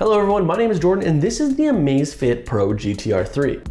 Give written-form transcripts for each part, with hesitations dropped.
Hello everyone, my name is Jordan and this is the Amazfit Pro GTR 3.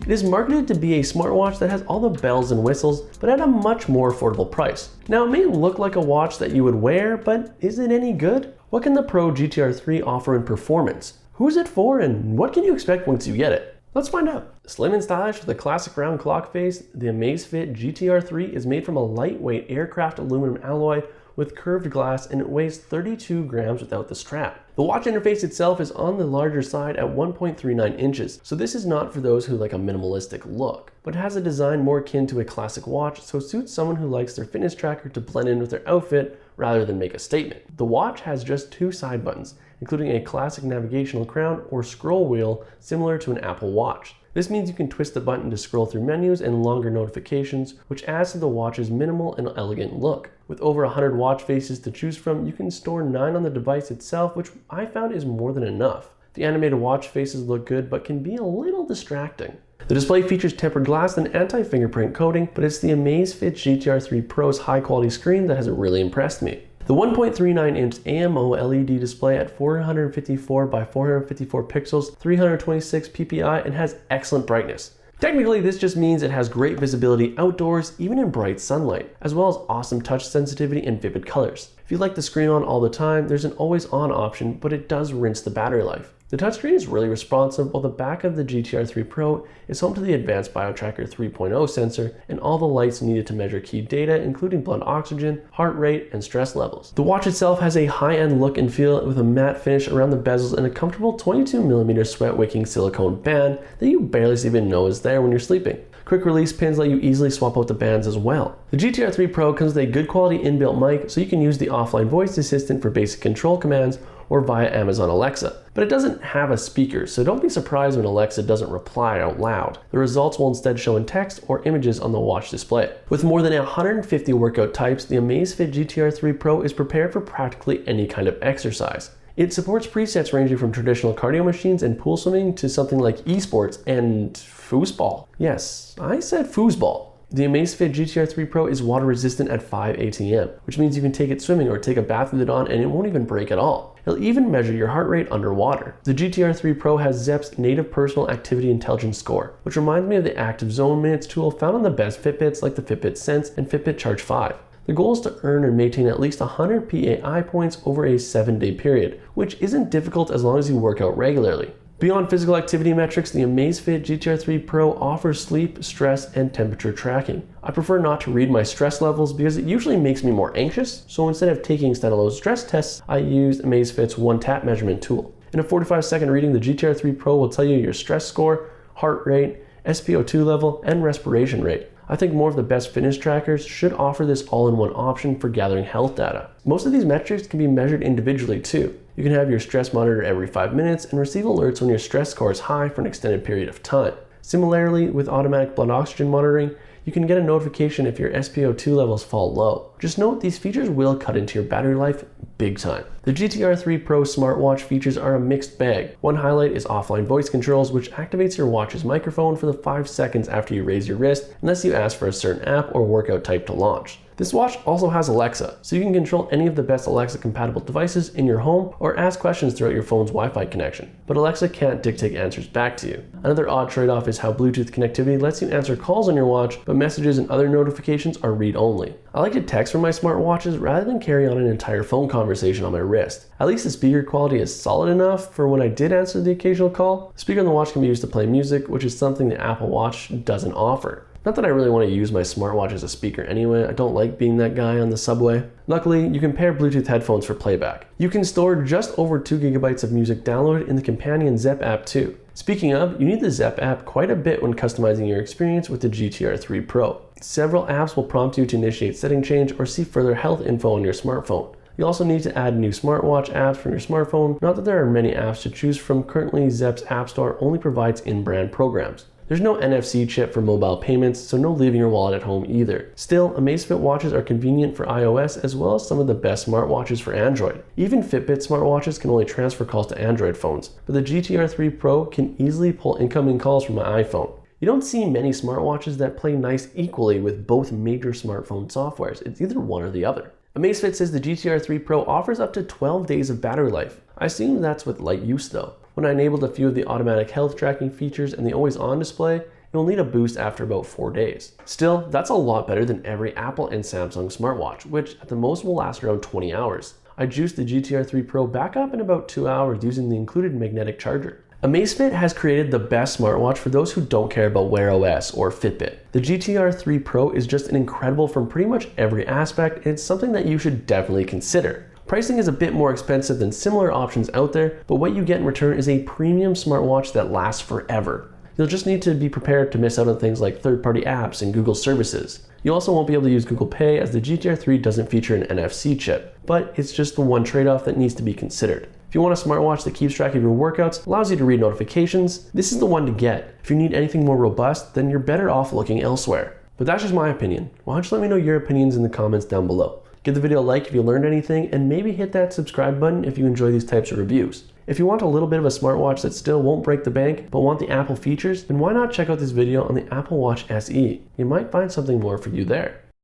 It is marketed to be a smartwatch that has all the bells and whistles, but at a much more affordable price. Now it may look like a watch that you would wear, but is it any good? What can the Pro GTR 3 offer in performance? Who is it for and what can you expect once you get it? Let's find out. Slim and stylish with a classic round clock face, the Amazfit GTR 3 is made from a lightweight aircraft aluminum alloy with curved glass, and it weighs 32 grams without the strap. The watch interface itself is on the larger side at 1.39 inches, so this is not for those who like a minimalistic look, but has a design more akin to a classic watch, so it suits someone who likes their fitness tracker to blend in with their outfit rather than make a statement. The watch has just two side buttons, including a classic navigational crown or scroll wheel similar to an Apple Watch. This means you can twist the button to scroll through menus and longer notifications, which adds to the watch's minimal and elegant look. With over 100 watch faces to choose from, you can store 9 on the device itself, which I found is more than enough. The animated watch faces look good, but can be a little distracting. The display features tempered glass and anti-fingerprint coating, but it's the Amazfit GTR 3 Pro's high-quality screen that has really impressed me. The 1.39-inch AMO LED display at 454 by 454 pixels, 326 ppi, and has excellent brightness. Technically, this just means it has great visibility outdoors, even in bright sunlight, as well as awesome touch sensitivity and vivid colors. If you like the screen on all the time, there's an always on option, but it does rinse the battery life. The touchscreen is really responsive, while the back of the GTR 3 Pro is home to the advanced BioTracker 3.0 sensor and all the lights needed to measure key data, including blood oxygen, heart rate, and stress levels. The watch itself has a high-end look and feel with a matte finish around the bezels and a comfortable 22mm sweat-wicking silicone band that you barely even know is there when you're sleeping. Quick release pins let you easily swap out the bands as well. The GTR 3 Pro comes with a good quality inbuilt mic, so you can use the offline voice assistant for basic control commands or via Amazon Alexa. But it doesn't have a speaker, so don't be surprised when Alexa doesn't reply out loud. The results will instead show in text or images on the watch display. With more than 150 workout types, the Amazfit GTR 3 Pro is prepared for practically any kind of exercise. It supports presets ranging from traditional cardio machines and pool swimming to something like esports and foosball. Yes, I said foosball. The Amazfit GTR 3 Pro is water resistant at 5 ATM, which means you can take it swimming or take a bath with it on and it won't even break at all. It'll even measure your heart rate underwater. The GTR 3 Pro has Zepp's native personal activity intelligence score, which reminds me of the active zone minutes tool found on the best Fitbits like the Fitbit Sense and Fitbit Charge 5. The goal is to earn and maintain at least 100 PAI points over a 7-day period, which isn't difficult as long as you work out regularly. Beyond physical activity metrics, the Amazfit GTR 3 Pro offers sleep, stress, and temperature tracking. I prefer not to read my stress levels because it usually makes me more anxious, so instead of taking standalone stress tests, I used Amazfit's one-tap measurement tool. In a 45-second reading, the GTR 3 Pro will tell you your stress score, heart rate, SpO2 level, and respiration rate. I think more of the best fitness trackers should offer this all-in-one option for gathering health data. Most of these metrics can be measured individually too. You can have your stress monitor every 5 minutes and receive alerts when your stress score is high for an extended period of time. Similarly, with automatic blood oxygen monitoring, you can get a notification if your SpO2 levels fall low. Just note these features will cut into your battery life big time. The GTR 3 Pro smartwatch features are a mixed bag. One highlight is offline voice controls, which activates your watch's microphone for the 5 seconds after you raise your wrist, unless you ask for a certain app or workout type to launch. This watch also has Alexa, so you can control any of the best Alexa compatible devices in your home or ask questions throughout your phone's Wi-Fi connection. But Alexa can't dictate answers back to you. Another odd trade-off is how Bluetooth connectivity lets you answer calls on your watch, but messages and other notifications are read-only. I like to text from my smartwatches rather than carry on an entire phone conversation on my wrist. At least the speaker quality is solid enough for when I did answer the occasional call. The speaker on the watch can be used to play music, which is something the Apple Watch doesn't offer. Not that I really want to use my smartwatch as a speaker anyway, I don't like being that guy on the subway. Luckily, you can pair Bluetooth headphones for playback. You can store just over 2 GB of music downloaded in the companion Zepp app too. Speaking of, you need the Zepp app quite a bit when customizing your experience with the GTR 3 Pro. Several apps will prompt you to initiate setting change or see further health info on your smartphone. You also need to add new smartwatch apps from your smartphone. Not that there are many apps to choose from, currently Zepp's App Store only provides in-brand programs. There's no NFC chip for mobile payments, so no leaving your wallet at home either. Still, Amazfit watches are convenient for iOS as well as some of the best smartwatches for Android. Even Fitbit smartwatches can only transfer calls to Android phones, but the GTR 3 Pro can easily pull incoming calls from my iPhone. You don't see many smartwatches that play nice equally with both major smartphone softwares. It's either one or the other. Amazfit says the GTR 3 Pro offers up to 12 days of battery life. I assume that's with light use though. When I enabled a few of the automatic health tracking features and the always on display, you'll need a boost after about 4 days. Still, that's a lot better than every Apple and Samsung smartwatch, which at the most will last around 20 hours. I juiced the GTR 3 Pro back up in about 2 hours using the included magnetic charger. Amazfit has created the best smartwatch for those who don't care about Wear OS or Fitbit. The GTR 3 Pro is just incredible from pretty much every aspect, and it's something that you should definitely consider. Pricing is a bit more expensive than similar options out there, but what you get in return is a premium smartwatch that lasts forever. You'll just need to be prepared to miss out on things like third-party apps and Google services. You also won't be able to use Google Pay as the GTR 3 doesn't feature an NFC chip, but it's just the one trade-off that needs to be considered. If you want a smartwatch that keeps track of your workouts, allows you to read notifications, this is the one to get. If you need anything more robust, then you're better off looking elsewhere. But that's just my opinion. Why don't you let me know your opinions in the comments down below. Give the video a like if you learned anything, and maybe hit that subscribe button if you enjoy these types of reviews. If you want a little bit of a smartwatch that still won't break the bank, but want the Apple features, then why not check out this video on the Apple Watch SE? You might find something more for you there.